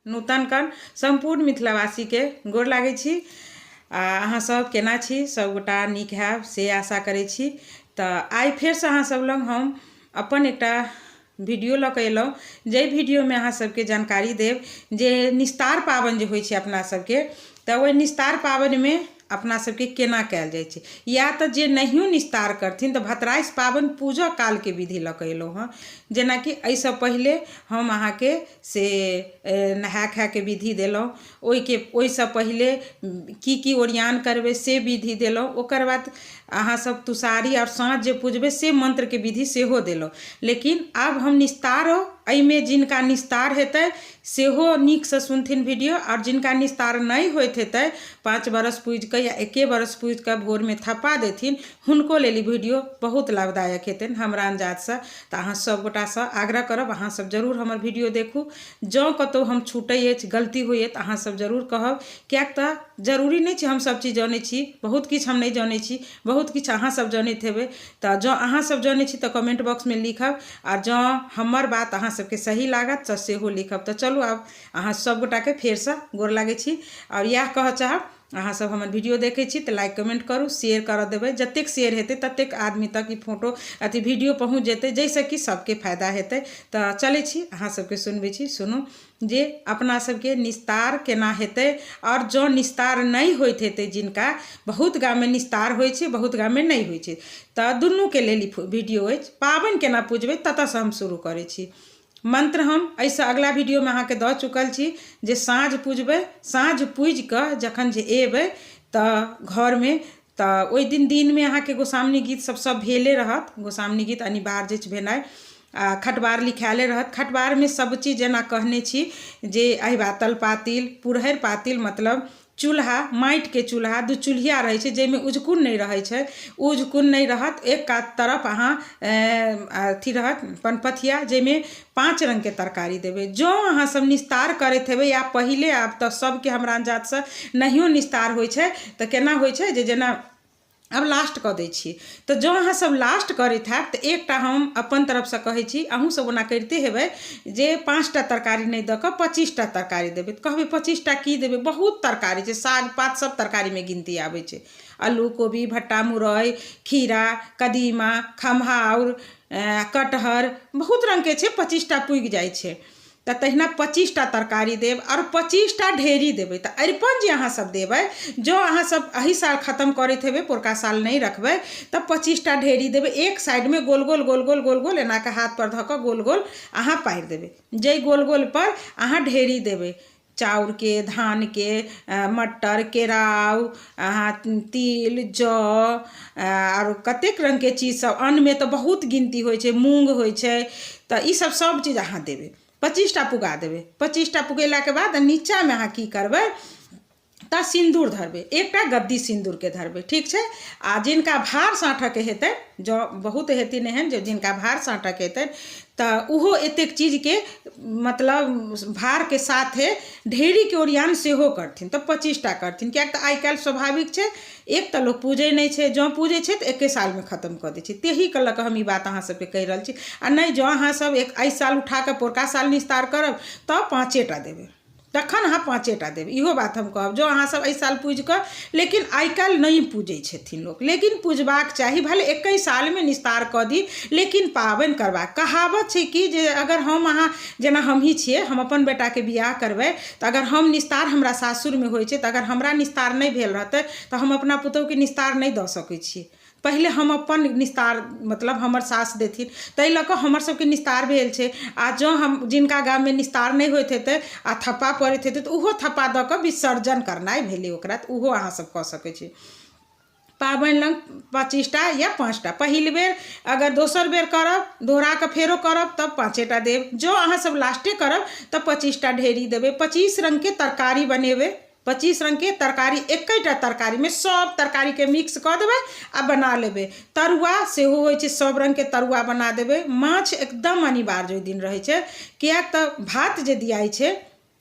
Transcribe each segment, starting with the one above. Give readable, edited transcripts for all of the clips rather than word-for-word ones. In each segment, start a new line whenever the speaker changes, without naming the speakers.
नूतन कन संपूर्ण मिथिलावासी के गोर लागै छी। अहाँ सब केना छी? सब गोटा नीक हैब से आशा करै छी। तऽ आइ फेर से अहाँ सब लग हम अपन एकटा वीडियो लऽ कऽ एलहुँ, जाहि वीडियोमे अहाँ सबके जानकारी देब जे निस्तार पाबनि जे होइ छै अपना सबके, तऽ ओहि निस्तार पाबनिमे अपना सबके केना कयल जाइ छै, या तऽ जे नहियो निस्तार करथिन तऽ भतराइस पाबनि पूजा कालके विधि लऽ कऽ एलहुँ हँ। जेनाकि एहिसँ पहिले हम अहाँके से नहाय खायके विधि देलहुँ, ओहिसँ पहिले की ओरियान करबै से विधि देलहुँ। ओकर बाद अहाँ सब तुषारी और साँझ जे पूजबै से मंत्रके विधि सेहो देलहुँ। लेकिन आब हम निस्तारो एहिमे जिनका निस्तार हेतै सेहो नीकसँ सुनथिन वीडियो, और जिनका निस्तार नहीं होइत हेतै 5 बरस पूजि कऽ या 1 बरस पूजि कऽ भोरमे थप्पा देथिन, हुनको लेल ई वीडियो बहुत लाभदायक हेतनि हमरा अंदाजसँ। तऽ अहाँ सब गोटासँ आग्रह करब अहाँ सब जरूर हमर वीडियो देखू। जँ कतहु हम छूटै अछि, गलती होइए तऽ अहाँ सब जरूर कहब, किएक तऽ जरूरी नहीं छै हम सब चीज जानै छी, बहुत किछु हम नहीं जानै छी, बहुत किछु अहाँ सब जानैत हेबै। तऽ जँ अहाँ सब जानै छी तऽ कमेंट बॉक्समे लिखब, और जँ हमर बात अहाँ सबके सही लागत तऽ सेहो लिखब। तऽ चलू आब अहाँ सब गोटाके फेरसँ गोर लागै छी, और इएह कहऽ चाहब अहाँ सब हमर वीडियो देखै छी तऽ लाइक कमेंट करू, शेयर करऽ देबै। जतेक शेयर हेतै ततेक आदमी तक ई फोटो वीडियो पहुँच जेतै, जाहिसँ कि सबके फायदा हेतै। तऽ चलै छी अहाँ सबके सुनबै छी, सुनू जे अपना सबके निस्तार केना हेतै। और जँ निस्तार नहीं होइत हेतै जिनका, बहुत गाममे निस्तार होइ छै, बहुत गाममे नहीं होइ छै, तऽ दुनूके लेल ई वीडियो अछि। पाबनि केना पूजबै ततऽसँ हम शुरू करै छी। मंत्र हम एहिसँ अगला वीडियोमे अहाँके दऽ चुकल छी जे साँझ पूजबै, साँझ पूजि कऽ जखन जे एबै तऽ घरमे, तऽ ओहि दिनमे अहाँके गोसाउनी गीत सब भेले रहत। गोसाउनी गीत अनिवार्य छै भेनाइ, आ खटबार लिखायले रहत। खटबारमे सब चीज जेना कहने छी जे अहिबातल पातिल, पुरहरि पातिल मतलब चूल्हा, माटिके चूल्हा, दू चूल्हिया रहै छै जाहिमे उजकुन नहीं रहै छै, उजकुन नहीं रहत। एक तरफ अहाँ अथी रहत पनपथिया, जाहिमे 5 रंगके तरकारी देबै। जँ अहाँ सब निस्तार करैत हेबै या पहिले, आब तऽ सबके हमरा अंदाजसँ नहियो निस्तार होइ छै, तऽ केना होइ छै जे जेना अब लास्ट कऽ दै छियै, तऽ जँ अहाँ सब लास्ट करैत हैब तऽ एकटा हम अपन तरफसँ कहै छी, अहूँ सब ओना करिते हेबै, जे 5टा तरकारी नहीं दऽ कऽ 25टा तरकारी देबै। तऽ कहबै 25टा की देबै, बहुत तरकारी छै, साग पात सब तरकारीमे गिनती आबै छै। आलू, कोबी, भट्टा, मुरइ, खीरा, कदीमा, खम्हाउर, कटहर, बहुत रंगके छै, 25टा पुगि जाइ छै। तऽ तहिना 25टा तरकारी देब, और 25टा ढेरी देबै। तऽ अरिपन जे अहाँ सब देबै, जँ अहाँ सब एही साल खत्म करैत हेबै, पोरका साल नहीं रखबै, तऽ 25टा ढेरी देबै। एक साइडमे गोल गोल गोल गोल गोल गोल एना कऽ हाथ पर धऽ कऽ गोल गोल अहाँ पारि देबै। जाहि गोल गोल पर अहाँ ढेरी देबै, चाउरके, धानके, मटर, केराउ, अहाँ तिल, जौ, और कतेक रंगके चीज सब, अन्नमे तऽ बहुत गिनती होइ छै, मूँग होइ छै, तऽ ई सब चीज अहाँ देबै। 25टा पुगा देबै। 25टा पुगेलाके बाद नीचाँमे अहाँ की करबै तऽ सिन्दूर धरबै, एकटा गद्दी सिन्दूरके धरबै, ठीक छै। आ जिनका भार साँठके हेतै, जँ बहुत हेथिन एहन जे जिनका भार साँठके हेतै, तऽ ओहो एतेक चीजके मतलब भारके साथे ढेरीके ओरियान सेहो करथिन, तऽ 25टा करथिन। किएक तऽ आइ काल्हि स्वाभाविक छै, एक तऽ लोक पूजै नहीं छै, जँ पूजै छै तऽ 1 सालमे खत्म कऽ दै छै। तेही के लऽ कऽ हम ई बात अहाँ सबके कहि रहल छी। आ नहीं, जँ अहाँ सब एहि साल उठा कऽ पोरका साल निस्तार करब तऽ 5टा देबै, तखन अहाँ 5टा देबै। इहो बात हम कहब, जँ अहाँ सब एहि साल पूजि कऽ, लेकिन आइ काल्हि नहीं पूजै छथिन लोक, लेकिन पूजबाक चाही। भले 1 सालमे निस्तार कऽ दी, लेकिन पाबनि करबाक। कहावत छै कि जे अगर हम अहाँ, जेना हमही छियै, हम अपन बेटाके बियाह करबै, तऽ अगर हम निस्तार हमरा सासुरमे होइ छै, तऽ अगर हमरा निस्तार नहीं भेल रहतै तऽ हम अपना पुतहुके निस्तार नहीं दऽ सकै छियै। पहिले हम अपन निस्तार मतलब हमर सास देथिन, ताहि लऽ कऽ हमर सबके निस्तार भेल छै। आ जँ हम जिनका गाममे निस्तार नहीं होइत हेतै आ थप्पा पड़ैत हेतै, तऽ ओहो थप्पा दऽ कऽ विसर्जन करनाइ भेलै ओकरा, तऽ ओहो अहाँ सब कऽ सकै छी। पाबनि लग 25टा या 5टा, पहिल बेर अगर दोसर बेर करब, दोहरा कऽ फेरो करब, तब 5टा देब। जँ अहाँ सब लास्टे करब तऽ 25टा ढेरी देबै। 25 रंगके तरकारी बनेबै, 25 रंगके तरकारी, एकेटा तरकारीमे सब तरकारीके मिक्स कऽ देबै आ बना लेबै। तरुआ सेहो होइ छै, सब रंगके तरुआ बना देबै। माछ एकदम अनिवार्य ओहि दिन रहै छै, किएक तऽ भात जे दियाइ छै,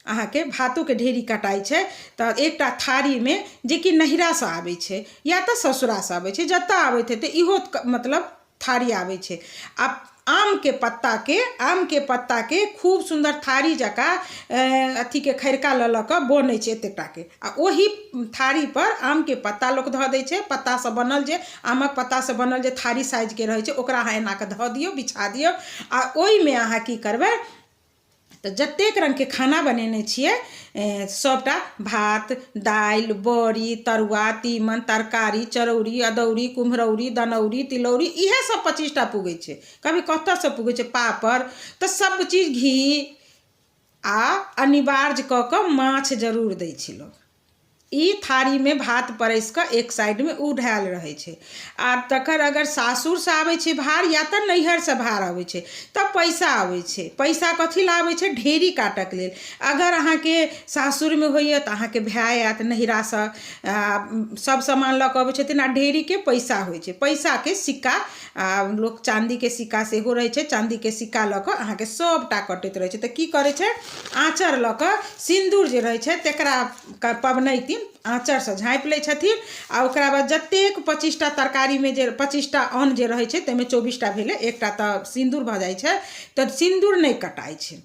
अहाँके भातोके ढेरी कटाइ छै, तऽ एकटा थारीमे, जेकि नैहरासँ आबै छै या तऽ ससुरासँ आबै छै, जतऽ आबैत हेतै, इहो मतलब थारी आबै छै। आ आम के पत्ता के खूब सुंदर थारी जका अथी के खैरका ल ल के बनै छै एतेटा के आ ओही थारी पर आम के पत्ता लोक धऽ दै छै पत्ता से बनल जे आमक पत्ता से बनल जे थारी साइज के रहै छै ओकरा अहाँ एना के धऽ दियौ बिछा दियौ आ ओहिमे अहाँ की करबै तऽ जतेक रंग के खाना बनेने छियै सबटा भात दालि बड़ी तरुआ तीमन तरकारी चरौरी अदौरी कुम्हरौरी दनौरी तिलौरी इहे सब 25टा पुगै छै कभी कतऽ से पुगै छै पापड़ तऽ सब चीज घी आ अनिवार्य कऽ कऽ माछ जरूर दै छै लोग ई थारी में भात परस कऽ एक साइड में उठायल रहे छै आ तकर अगर सासुर से आबै छै भार या तऽ नैहर से भार आबै छै तब पैसा आबै छै पैसा कथी ला आबै छै ढेरी काटक लेल अगर अहाँ के सासुर में होइए तऽ अहाँ के भाय आयत नैहरा से सब सामान लऽ कऽ अबै छथिन आ ढेरी के पैसा होइ छै पैसा के सिक्का लोक चांदी के सिक्का सेहो रहै छै चांदी के सिक्का लऽ कऽ अहाँ के सबटा कटैत रहै छै तऽ की करै छै आँचर लऽ कऽ सिन्दूर जे रहै छै तकरा पबनैतिन आँचर से झाँपि लै छथिन आ ओकरा बाद जतेक 25टा तरकारी में जे 25टा अन्न जे रहै छै ताहिमे 24टा भेलै एकटा तऽ सिन्दूर भऽ जाइ छै तऽ सिन्दूर नहीं कटाइ छै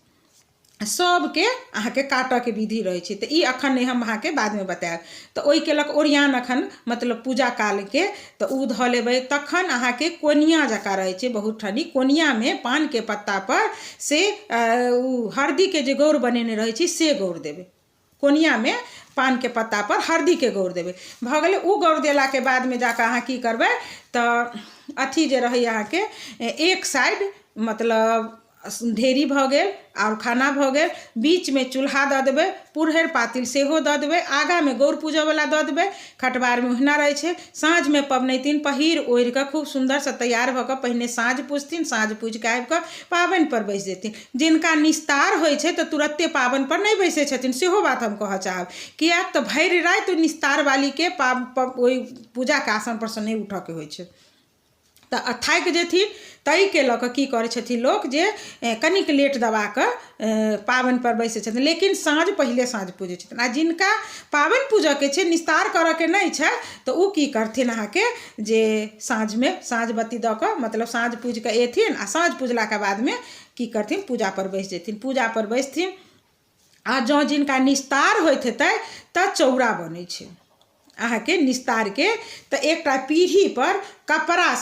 सबके अहाँके काटऽके विधि रहै छै तऽ ई अखन नहीं हम अहाँके बादमे बतायब तऽ ओहि केलक ओरियान अखन मतलब पूजा कालके तऽ उ धऽ लेबै तखन अहाँके कोनिया जकाँ रहै छै बहुत ठनी कोनियामे पान के पत्ता पर से उ हरदी के जे गौर बनेने रहै छै से गौर देबै कोनियामे पान के पत्ता पर हरदी के गौर देबै भऽ गेलै उ गौर देला के बाद में जाकऽ अहाँ की करबै तऽ अथी जे रहै अहाँके एक साइड मतलब ढेरी भऽ गेल और खाना भऽ गेल बीच में चूल्हा दऽ देबै पुरहर पातिल सेहो दऽ देबै आगा में गौर पूजऽ वाला दऽ देबै खटबार में ओहिना रहै छै साँझ में पबनैतिन पहिर ओढ़ि कऽ खूब सुंदर से तैयार भऽ कऽ पहिने साँझ पूजथिन साँझ पूजि कऽ आबि कऽ पाबनि पर बैस जेथिन जिनका निस्तार होइ छै तऽ तुरत्ते पाबनि पर नहीं बैसै छथिन सेहो बात हम कहऽ चाहब कियाक तऽ भरि राति निस्तार वाली के ओहि पूजा के आसन पर से नहीं उठऽ के होइ छै तऽ थाकि जेथिन ताहि के लऽ कऽ की करै छथिन लोक जे कनिक लेट दबा कऽ पाबनि पर बैसै छथिन लेकिन साँझ पहिले साँझ पूजै छथिन आ जिनका पाबनि पूजऽ के छै निस्तार करऽ के नहीं छै तऽ उ की करथिन अहाँके जे साँझ में साँझ बत्ती दऽ कऽ मतलब साँझ पूजि कऽ एथिन आ साँझ पूजला के बाद में की करथिन पूजा पर बैस जेथिन पूजा पर बैसथिन आ जँ जिनका निस्तार होइत हेतै तऽ चौरा बनै छै अहाँ के निस्तार के तऽ एकटा पीढ़ी पर कपड़ा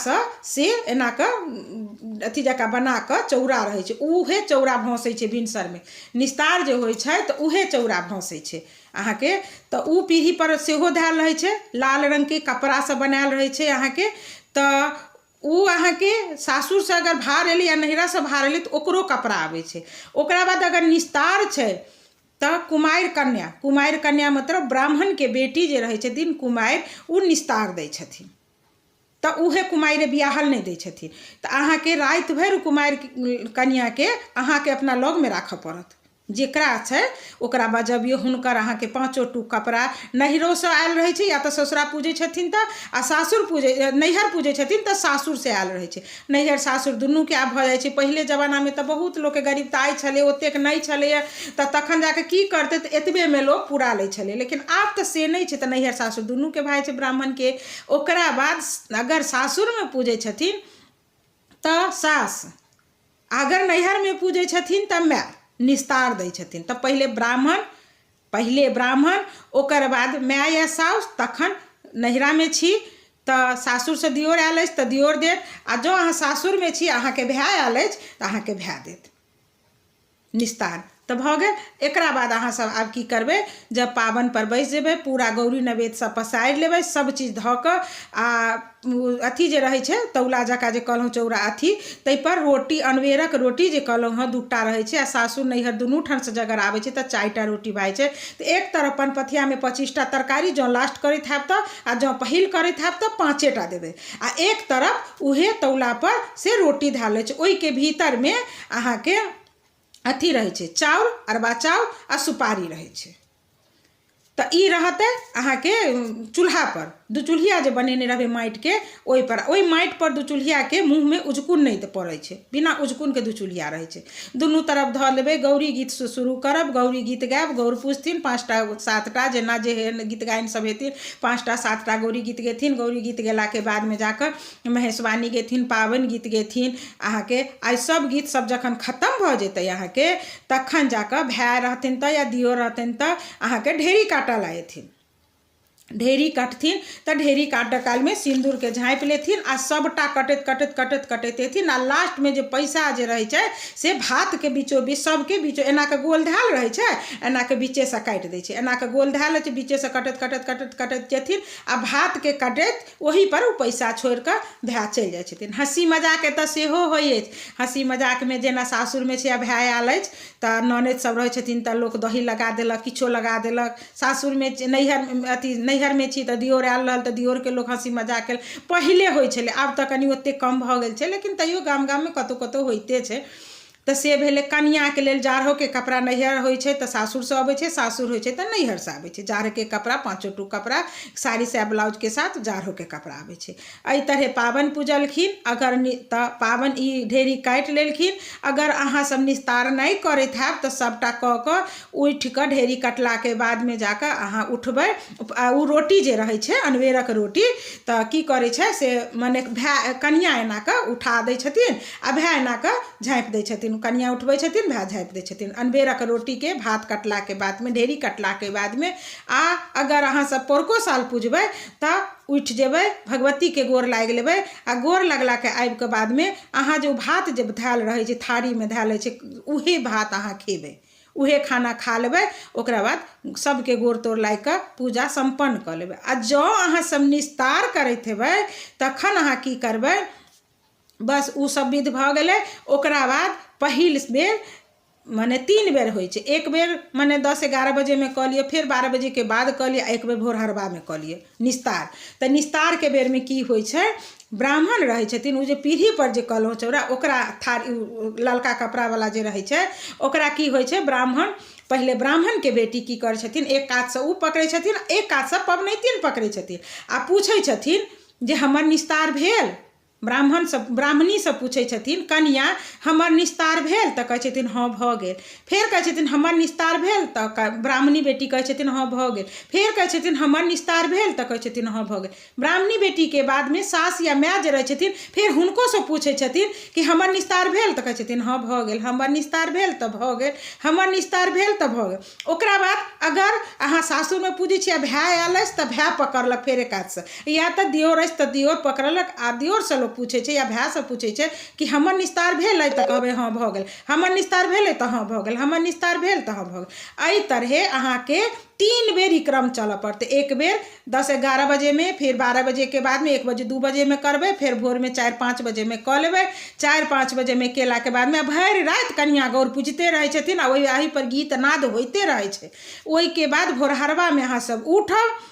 से एना कऽ अथी जकाँ बना कऽ चौरा रहै छै उहे चौरा भौंसै छै भिनसर में निस्तार जे होइ छै तऽ उहे चौरा भौंसै छै अहाँ के तऽ उ पीढ़ी पर सेहो धैल रहै छै लाल रंग के कपड़ा से बनायल रहै छै अहाँ के तऽ उ अहाँ के सासुर से अगर भार एलै या नैहरा से भार एलै तऽ ओकरो कपड़ा आबै छै ओकरा बाद अगर निस्तार छै तऽ कुमारि कन्या मतलब ब्राह्मण के बेटी जे रहै छथिन कुमारि उ निस्तार दै छथिन तऽ उहे कुमारि बियाहल नहीं दै छथिन तऽ अहाँ के राति भर कुमारि कन्या के अहाँ के अपना लग में राखऽ पड़त जेकरा छै ओकरा बजबियौ हुनकर अहाँ के 5 टूक कपड़ा नैहरो से आयल रहै छै या तऽ ससुरा पूजै छथिन तऽ आ सासुर पूजै नैहर पूजै छथिन तऽ सासुर से आयल रहै छै नैहर सासुर दुनू के आब भऽ जाइ छै पहिले जमाना में तऽ बहुत लोक के गरीबताई छलै ओतेक नहीं छलैया तऽ तखन जाके की करतै तऽ एतबे में लोक पूरा लै छलै लेकिन आब तऽ से नहीं छै तऽ नैहर सासुर दुनू के भऽ जाइ छै ब्राह्मण के ओकरा बाद अगर सासुर में पूजै छथिन तऽ सास अगर नैहर में पूजै छथिन तऽ माय निस्तार दै छथिन तऽ पहिले ब्राह्मण ओकर बाद माय या साउस तखन नैहरा में छी तऽ सासुर से दियोर आयल अछि तऽ दियोर देत आ जँ अहाँ सासुर में छी अहाँके भाय आयल अछि तऽ अहाँके भाय देत निस्तार तऽ भऽ गेल एकरा बाद अहाँ सब आब की करबै जब पाबनि पर बैस जेबै पूरा गौरी नवेद सब पसारि लेबै सब चीज धऽ कऽ आ अथी जे रहै छै तौला जकाँ जे कहलहुँ चौरा अथी ताहि पर रोटी अनबेरक रोटी जे कहलहुँ हँ 2टा रहै छै आ सासुर नैहर दुनू ठाम से अगर आबै छै तऽ 4टा रोटी भऽ जाइ छै तऽ एक तरफ पनपथिया में 25टा तरकारी जँ लास्ट करैत हैब तऽ आ जँ पहिल करैत हैब तऽ 5टा देबै आ एक तरफ उहे तौला पर से रोटी धैल छै ओहि के भीतर में अहाँ के अथी रहै छै चाउर अरबा चाउर आ सुपारी रहै छै तऽ ई रहतै अहाँ के चूल्हा पर दुचुल्हिया जे बनेने रहबै माटिके ओहि माटि पर दुचुल्हियाके मुँहमे उजकुन नहि पड़ै छै, बिना उजकुनके दुचुल्हिया रहै छै। दुनू तरफ धऽ लेबै, गौरी गीतसँ शुरू करब, गौरी गीत गायब, गौर पूजथिन 5टा 7टा जेना जे गीत गायन सब हेथिन 5टा 7टा गौरी गीत गेथिन। गौरी गीत गेलाके बादमे जाकऽ महेशवाणी गेथिन, पाबनि गीत गेथिन अहाँके। आइ सब गीत सब जखन खत्म भऽ जेतै अहाँके तखन जाकऽ भाय रहथिन तऽ या दियो रहथिन तऽ अहाँके ढेरी काटऽ ला एथिन। ढेरी कटथिन तऽ ढेरी काटऽ कालमे सिन्दूरके झाँपि लेथिन आ सबटा कटैत एथिन। आ लास्टमे जे पैसा जे रहै छै से भातके बीचो बीच सबके बीचो एना कऽ गोल धैल रहै छै, एना कऽ बीचेसँ काटि दै छै, एना कऽ गोल धैल छै, बीचेसँ कटैत जेथिन आ भातके काटैत ओही पर ओ पैसा छोड़ि कऽ भाय चलि जाइ छथिन। हँसी मजाक एतऽ सेहो होइ अछि। हँसी मजाकमे जेना सासुरमे छै भाय आयल अछि तऽ ननदि सब रहै छथिन तऽ लोक दही लगा देलक, किछो लगा देलक। सासुरमे नैहरमे छी तऽ दियोर आयल रहल तऽ दियोरके लोक हँसी मजाक केल, पहिले होइ छलै, आब तऽ कनि ओतेक कम भऽ गेल छै, लेकिन तैयो गाम गाममे कतहु होइते छै। तऽ से भेलै। कनियाँके लेल जाड़ोके कपड़ा नैहर होइ छै तऽ सासुरसँ अबै छै, सासुर होइ छै तऽ नैहरसँ आबै छै। जाड़ोके कपड़ा 5 टुक कपड़ा साड़ी साया ब्लाउजके साथ जाड़ोके कपड़ा आबै छै। एहि तरहे पाबनि पूजलखिन। अगर तऽ पाबनि ई ढेरी काटि लेलखिन। अगर अहाँ सब निस्तार नहि करैत हैब तऽ सबटा कऽ कऽ उठि कऽ ढेरी कटलाके बादमे जाकऽ अहाँ उठबै। ओ रोटी जे रहै छै अनबेरक रोटी तऽ की करै छै से मने भाय कनियाँ एना कऽ उठा दै छथिन आ भाय एना कऽ झाँपि दै छथिन। कनियाँ उठबै छथिन, भाय झाँपि दै छथिन। अनबेरक रोटीके भात कटलाके बादमे ढेरी कटलाके बादमे आ अगर अहाँ सब पोरको साल पूजबै तऽ उठि जेबै, भगवतीके गोर लागि लेबै आ गोर लगलाके आबिके बादमे अहाँ जे भात जे धैल रहै छै थारीमे धैल रहै छै उहे भात अहाँ खेबै, उहे खाना खा लेबै। ओकरा बाद सबके गोर तोर लागि कऽ पूजा सम्पन्न कऽ लेबै। आ जँ अहाँ सब निस्तार करैत हेबै तखन अहाँ की करबै, बस उ सब विध भऽ गेलै। ओकरा बाद पहिल बेर मने 3 बेर होइ छै। एक बेर मने 10-11 बजेमे कऽ लिअ, फेर 12 बजेके बाद कऽ लिअ, एक बेर भोर हरबामे कऽ लिअ निस्तार। तऽ निस्तारके बेरमे की होइ छै, ब्राह्मण रहै छथिन ओ जे पीढ़ी पर जे कलह चौरा ओकरा थारी ललका कपड़ावला जे रहै छै ओकरा की होइ छै, ब्राह्मण पहिले ब्राह्मणके बेटी की करै छथिन, एक कातसँ ओ पकड़ै छथिन, एक कातसँ पबनैतिन पकड़ै छथिन आ पूछै छथिन जे हमर निस्तार भेल। ब्राह्मणीसँ पूछै छथिन, कनियाँ हमर निस्तार भेल तऽ कहै छथिन हाँ भऽ गेल। फेर कहै छथिन हमर निस्तार भेल तऽ ब्राह्मणी बेटी कहै छथिन हाँ भऽ गेल। फेर कहै छथिन हमर निस्तार भेल तऽ कहै छथिन हाँ भऽ गेल। ब्राह्मणी बेटीके बादमे सास या माय जे रहै छथिन फेर हुनकोसँ पूछै छथिन कि हमर निस्तार भेल तऽ कहै छथिन हाँ भऽ गेल, हमर निस्तार भेल तऽ भऽ गेल, हमर निस्तार भेल तऽ भऽ गेल। ओकरा बाद अगर अहाँ सासुरमे पूजै छियै भाय आयल अछि तऽ भाय पकड़लक फेर एक हाथसँ, या तऽ दियोर अछि तऽ दियोर पकड़लक आ दियोरसँ लोक पूछै छै या भायसँ पूछै छै कि हमर निस्तार भेल अइ तऽ कहबै हाँ भऽ गेल, हमर निस्तार भेल अइ तऽ हाँ भऽ गेल, हमर निस्तार भेल तऽ हाँ भऽ गेल। एहि तरहे अहाँके 3 बेर ई क्रम चलऽ पड़तै। एक बेर 10-11 बजेमे, फिर 12 बजेके बादमे 1 बजे 2 बजेमे करबै, फेर भोरमे 4-5 बजेमे कऽ लेबै। 4-5 बजेमे केलाके बादमे भरि राति कनियाँ गौर पूजिते रहै छथिन आ एहि पर गीत नाद होइते रहै छै। ओहिके बाद भोर हरबामे अहाँ सब उठब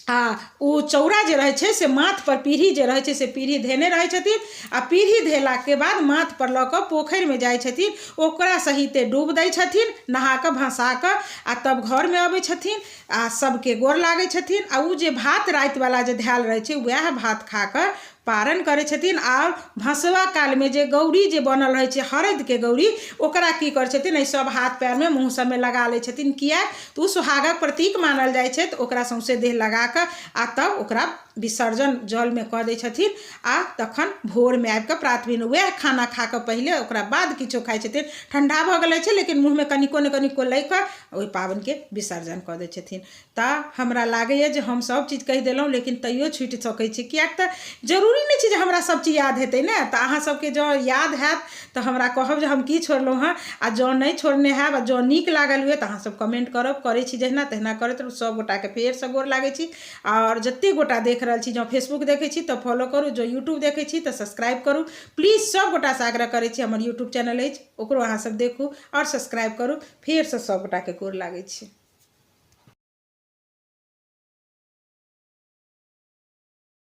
आ ओ चौरा जे रहै छै से माथ पर पीढ़ी जे रहै छै से पीढ़ी धेने रहै छथिन आ पीढ़ी धेलाके बाद माथ पर लऽ कऽ पोखरिमे जाइ छथिन, ओकरा सहिते डूब दै छथिन नहा कऽ भसा कऽ आ तब घरमे अबै छथिन आ सबके गोर लागै छथिन। आ ओ जे भात रातिवाला जे धैल रहै छै वएह भात खा कऽ पारण करै छथिन। आओर भसवा कालमे जे गौरी जे बनल रहै छै हरदिके गौरी ओकरा की करै छथिन, एहि सब हाथ पैरमे मुँह सबमे लगा लै छथिन। किया तऽ ओ सुहागक प्रतीक मानल जाइ छै तऽ ओकरा सौंसे देह लगा कऽ आ तब ओकरा विसर्जन जलमे कऽ दै छथिन। आ तखन भोरमे आबि कऽ प्रात भेने वएह खाना खा कऽ पहिले ओकरा बाद किछो खाइ छथिन। ठण्डा भऽ गेल छै लेकिन मुँहमे कनिको ने कनिको लऽ कऽ ओहि पाबनिके विसर्जन कऽ दै छथिन। तऽ हमरा लागैए जे हम सब चीज कहि देलहुँ लेकिन तैयो छुटि सकै छै, किएक तऽ जरूरी नहि छै जे हमरा सब चीज याद हेतै ने। तऽ अहाँ सबके जँ याद हैत तऽ हमरा कहब जे हम की छोड़लहुँ हँ, आ जँ नहि छोड़ने हैब आ जँ नीक लागल हुए तऽ अहाँ सब कमेंट करब। करै छी जहिना तहिना करैत रहू। सब गोटाके फेरसँ गोर लागै छी। आओर जतेक गोटा देख रहल छी, जँ फेसबुक देखै छी तऽ फॉलो करू, जँ यूट्यूब देखै छी तऽ सब्सक्राइब करू। प्लीज सब गोटासँ आग्रह करै छी, हमर यूट्यूब चैनल अछि ओकरो अहाँ सब देखू आओर सब्सक्राइब करू। फेरसँ सब गोटाके गोर लागै छी।